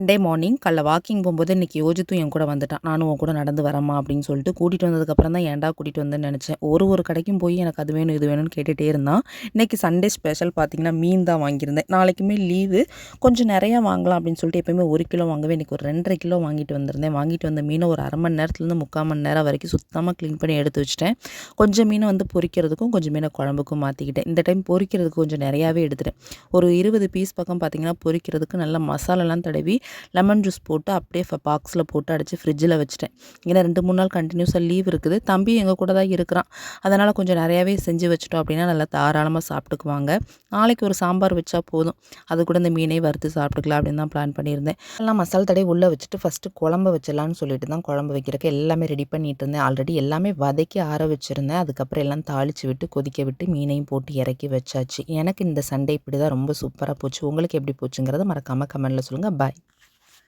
Sunday morning காலைல walking போகும்போது இன்றைக்கி யோஜித்தும் என் கூட வந்துட்டான். நானும் உன் கூட நடந்து வரேம்மா அப்படின்னு சொல்லிட்டு கூட்டிகிட்டு வந்ததுக்கப்புறம் தான் ஏன்டா கூட்டிகிட்டு வந்தேன்னு நினச்சேன். ஒரு கடைக்கும் போய் எனக்கு அது வேணும் இது வேணும்னு கேட்டுகிட்டே இருந்தான். இன்றைக்கி சண்டே ஸ்பெஷல் பார்த்திங்கன்னா மீன் தான் வாங்கியிருந்தேன். நாளைக்குமே லீவு கொஞ்சம் நிறையா வாங்கலாம் அப்படின்னு சொல்லிட்டு எப்போயுமே 1 கிலோ வாங்குவேன். இன்றைக்கி ஒரு 2.5 கிலோ வாங்கிட்டு வந்திருந்தேன். வாங்கிட்டு வந்த மீனை ஒரு அரை மணி நேரத்துலேருந்து 3/4 மணி நேரம் வரைக்கும் சுத்தமாக க்ளீன் பண்ணி எடுத்து வச்சுட்டேன். கொஞ்சம் மீனை வந்து பொரிக்கிறதுக்கும் கொஞ்சம் மீனை குழம்புக்கும் மாற்றிக்கிட்டேன். இந்த டைம் பொரிக்கிறதுக்கு கொஞ்சம் நிறையாவே எடுத்துட்டேன். ஒரு 20 பீஸ் பக்கம் பார்த்திங்கன்னா பொரிக்கிறதுக்கு நல்லா மசாலாலாம் தடவி லெமன் ஜூஸ் போட்டு அப்படியே பாக்ஸில் போட்டு அடைச்சி ஃப்ரிட்ஜில் வச்சுட்டேன். ஏன்னா 2-3 நாள் கண்டினியூஸாக லீவ் இருக்குது. தம்பி எங்கள் கூட தான் இருக்கிறான். அதனால் கொஞ்சம் நிறையாவே செஞ்சு வச்சுட்டோம் அப்படின்னா நல்லா தாராளமாக சாப்பிட்டுக்குவாங்க. நாளைக்கு ஒரு சாம்பார் வச்சா போதும். அது கூட இந்த மீனை வறுத்து சாப்பிட்டுக்கலாம் அப்படின்னு தான் பிளான் பண்ணியிருந்தேன். எல்லாம் மசாலா தடவை உள்ளே வச்சுட்டு ஃபஸ்ட்டு குழம்பு வச்சிடலான்னு சொல்லிட்டு தான் குழம்பு வைக்கிறதுக்கு எல்லாமே ரெடி பண்ணிட்டு இருந்தேன். ஆல்ரெடி எல்லாமே வதக்கி ஆற வச்சுருந்தேன். அதுக்கப்புறம் எல்லாம் தாளித்து விட்டு கொதிக்க விட்டு மீனையும் போட்டு இறக்கி வச்சாச்சு. எனக்கு இந்த சண்டே இப்படி தான் ரொம்ப சூப்பராக போச்சு. உங்களுக்கு எப்படி போச்சுங்கிறத மறக்காமல் கமெண்ட்டில் சொல்லுங்கள். பாய்.